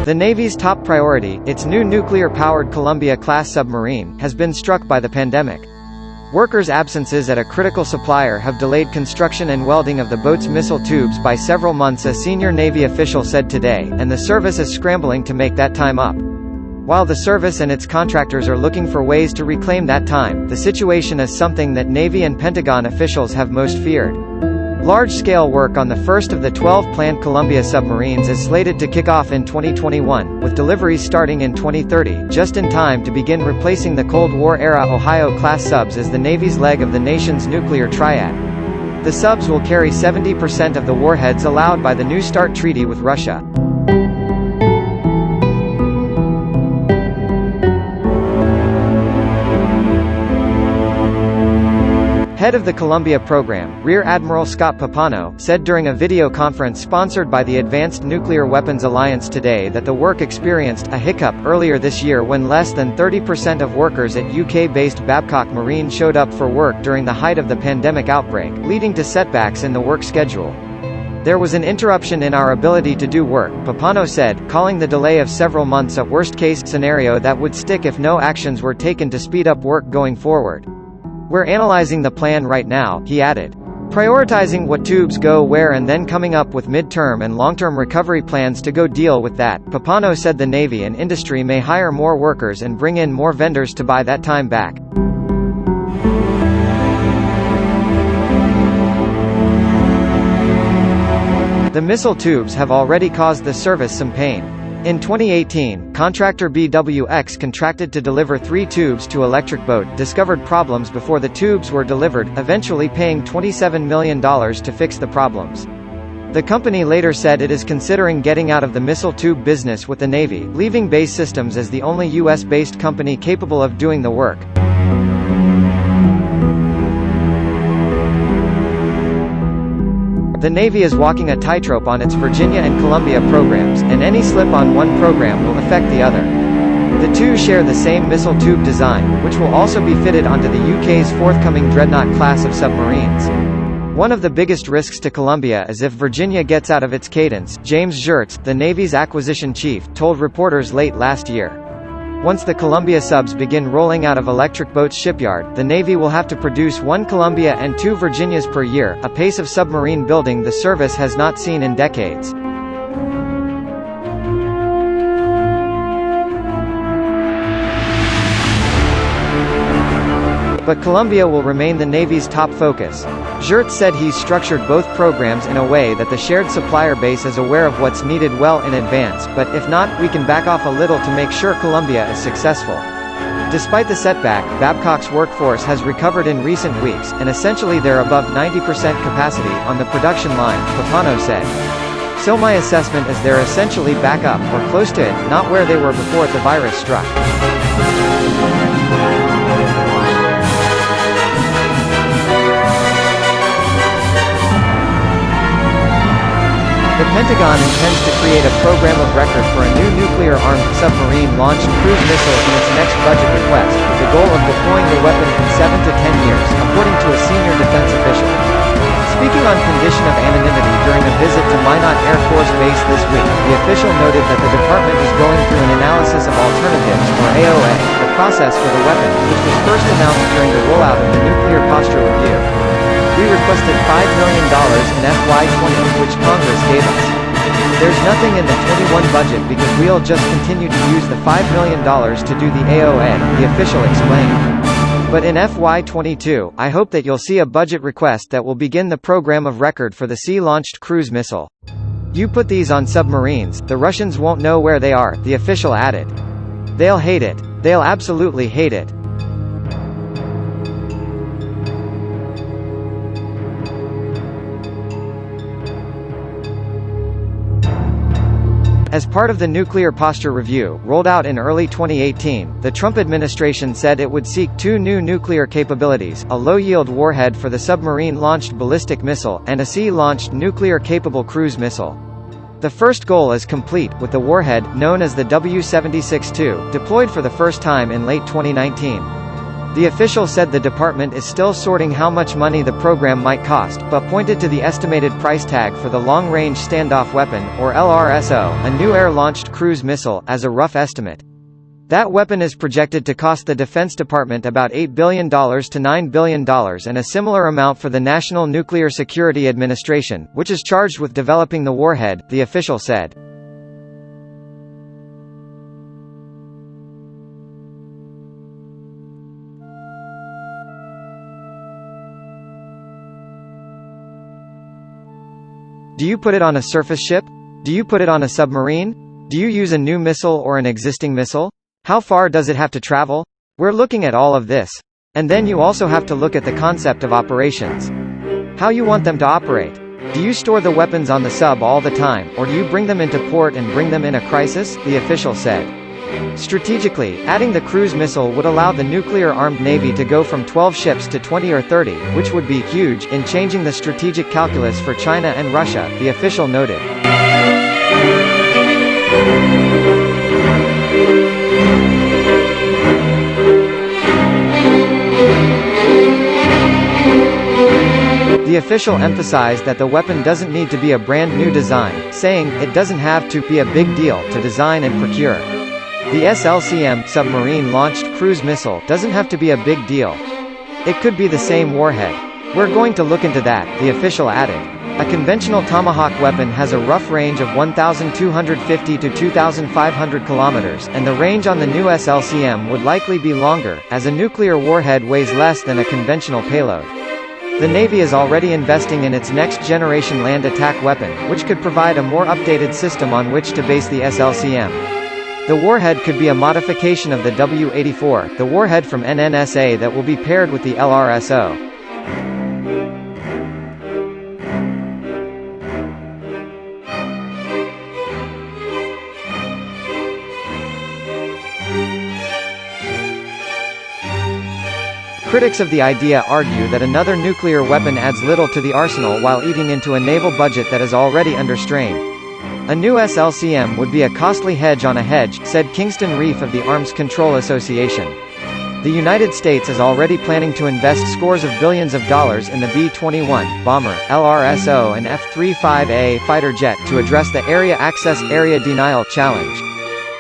The Navy's top priority, its new nuclear-powered Columbia-class submarine, has been struck by the pandemic. Workers' absences at a critical supplier have delayed construction and welding of the boat's missile tubes by several months, a senior Navy official said today, and the service is scrambling to make that time up. While the service and its contractors are looking for ways to reclaim that time, the situation is something that Navy and Pentagon officials have most feared. Large-scale work on the first of the 12 planned Columbia submarines is slated to kick off in 2021, with deliveries starting in 2030, just in time to begin replacing the Cold War-era Ohio-class subs as the Navy's leg of the nation's nuclear triad. The subs will carry 70% of the warheads allowed by the New START treaty with Russia. Head of the Columbia program, Rear Admiral Scott Pappano, said during a video conference sponsored by the Advanced Nuclear Weapons Alliance today that the work experienced a hiccup earlier this year when less than 30% of workers at UK-based Babcock Marine showed up for work during the height of the pandemic outbreak, leading to setbacks in the work schedule. There was an interruption in our ability to do work, Pappano said, calling the delay of several months a worst-case scenario that would stick if no actions were taken to speed up work going forward. We're analyzing the plan right now, he added. Prioritizing what tubes go where and then coming up with mid-term and long-term recovery plans to go deal with that. Pappano said the Navy and industry may hire more workers and bring in more vendors to buy that time back. The missile tubes have already caused the service some pain. In 2018, contractor BWX contracted to deliver 3 tubes to Electric Boat, discovered problems before the tubes were delivered, eventually paying $27 million to fix the problems. The company later said it is considering getting out of the missile tube business with the Navy, leaving Base Systems as the only U.S.-based company capable of doing the work. The Navy is walking a tightrope on its Virginia and Columbia programs, and any slip on one program will affect the other. The two share the same missile tube design, which will also be fitted onto the UK's forthcoming Dreadnought class of submarines. One of the biggest risks to Columbia is if Virginia gets out of its cadence, James Ziertz, the Navy's acquisition chief, told reporters late last year. Once the Columbia subs begin rolling out of Electric Boat's shipyard, the Navy will have to produce 1 Columbia and 2 Virginias per year, a pace of submarine building the service has not seen in decades. But Columbia will remain the Navy's top focus. Ziertz said he's structured both programs in a way that the shared supplier base is aware of what's needed well in advance, but if not, we can back off a little to make sure Columbia is successful. Despite the setback, Babcock's workforce has recovered in recent weeks, and essentially they're above 90% capacity on the production line, Pappano said. So my assessment is they're essentially back up, or close to it, not where they were before the virus struck. The Pentagon intends to create a program of record for a new nuclear-armed submarine-launched cruise missile in its next budget request, with the goal of deploying the weapon in 7 to 10 years, according to a senior defense official. Speaking on condition of anonymity during a visit to Minot Air Force Base this week, the official noted that the department is going through an analysis of alternatives, or AOA, the process for the weapon, which was first announced during the rollout of the Nuclear Posture Review. We requested $5 million in FY20, which Congress gave us. There's nothing in the 21 budget because we'll just continue to use the $5 million to do the AOA, the official explained. But in FY22, I hope that you'll see a budget request that will begin the program of record for the sea-launched cruise missile. You put these on submarines, the Russians won't know where they are, the official added. They'll hate it. They'll absolutely hate it. As part of the Nuclear Posture Review, rolled out in early 2018, the Trump administration said it would seek 2 new nuclear capabilities, a low-yield warhead for the submarine-launched ballistic missile, and a sea-launched nuclear-capable cruise missile. The first goal is complete, with the warhead, known as the W-76-2, deployed for the first time in late 2019. The official said the department is still sorting how much money the program might cost, but pointed to the estimated price tag for the Long-Range Standoff Weapon, or LRSO, a new air-launched cruise missile, as a rough estimate. That weapon is projected to cost the Defense Department about $8 billion to $9 billion and a similar amount for the National Nuclear Security Administration, which is charged with developing the warhead, the official said. Do you put it on a surface ship? Do you put it on a submarine? Do you use a new missile or an existing missile? How far does it have to travel? We're looking at all of this. And then you also have to look at the concept of operations. How you want them to operate. Do you store the weapons on the sub all the time, or do you bring them into port and bring them in a crisis? The official said. Strategically, adding the cruise missile would allow the nuclear-armed Navy to go from 12 ships to 20 or 30, which would be huge in changing the strategic calculus for China and Russia, the official noted. The official emphasized that the weapon doesn't need to be a brand new design, saying, it doesn't have to be a big deal to design and procure. The SLCM, submarine-launched cruise missile, doesn't have to be a big deal. It could be the same warhead. We're going to look into that, the official added. A conventional Tomahawk weapon has a rough range of 1,250 to 2,500 kilometers, and the range on the new SLCM would likely be longer, as a nuclear warhead weighs less than a conventional payload. The Navy is already investing in its next-generation land attack weapon, which could provide a more updated system on which to base the SLCM. The warhead could be a modification of the W-84, the warhead from NNSA that will be paired with the LRSO. Critics of the idea argue that another nuclear weapon adds little to the arsenal while eating into a naval budget that is already under strain. A new SLCM would be a costly hedge on a hedge, said Kingston Reef of the Arms Control Association. The United States is already planning to invest scores of billions of dollars in the B-21 bomber, LRSO and F-35A fighter jet to address the area access area denial challenge.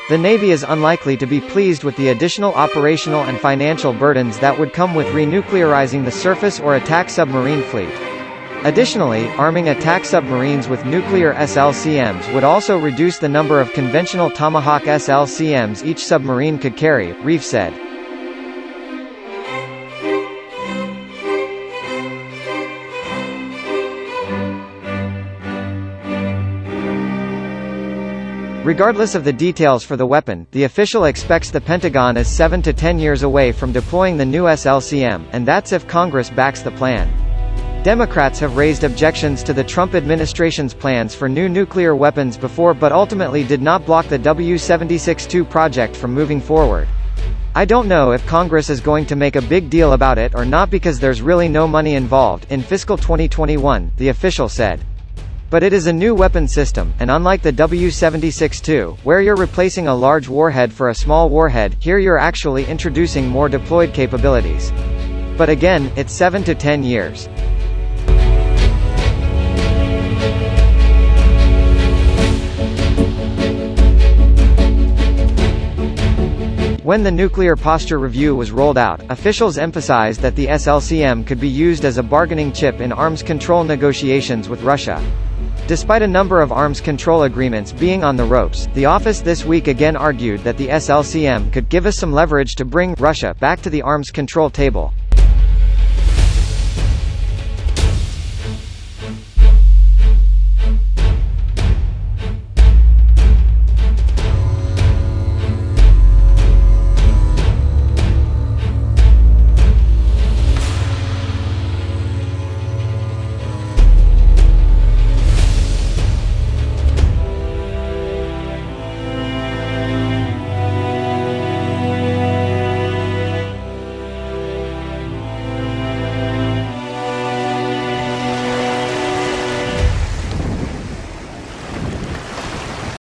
The Navy is unlikely to be pleased with the additional operational and financial burdens that would come with renuclearizing the surface or attack submarine fleet. Additionally, arming attack submarines with nuclear SLCMs would also reduce the number of conventional Tomahawk SLCMs each submarine could carry, Reef said. Regardless of the details for the weapon, the official expects the Pentagon is 7 to 10 years away from deploying the new SLCM, and that's if Congress backs the plan. Democrats have raised objections to the Trump administration's plans for new nuclear weapons before but ultimately did not block the W-76-2 project from moving forward. I don't know if Congress is going to make a big deal about it or not because there's really no money involved in fiscal 2021, the official said. But it is a new weapon system, and unlike the W-76-2, where you're replacing a large warhead for a small warhead, here you're actually introducing more deployed capabilities. But again, it's 7 to 10 years. When the Nuclear Posture Review was rolled out, officials emphasized that the SLCM could be used as a bargaining chip in arms control negotiations with Russia. Despite a number of arms control agreements being on the ropes, the office this week again argued that the SLCM could give us some leverage to bring Russia back to the arms control table.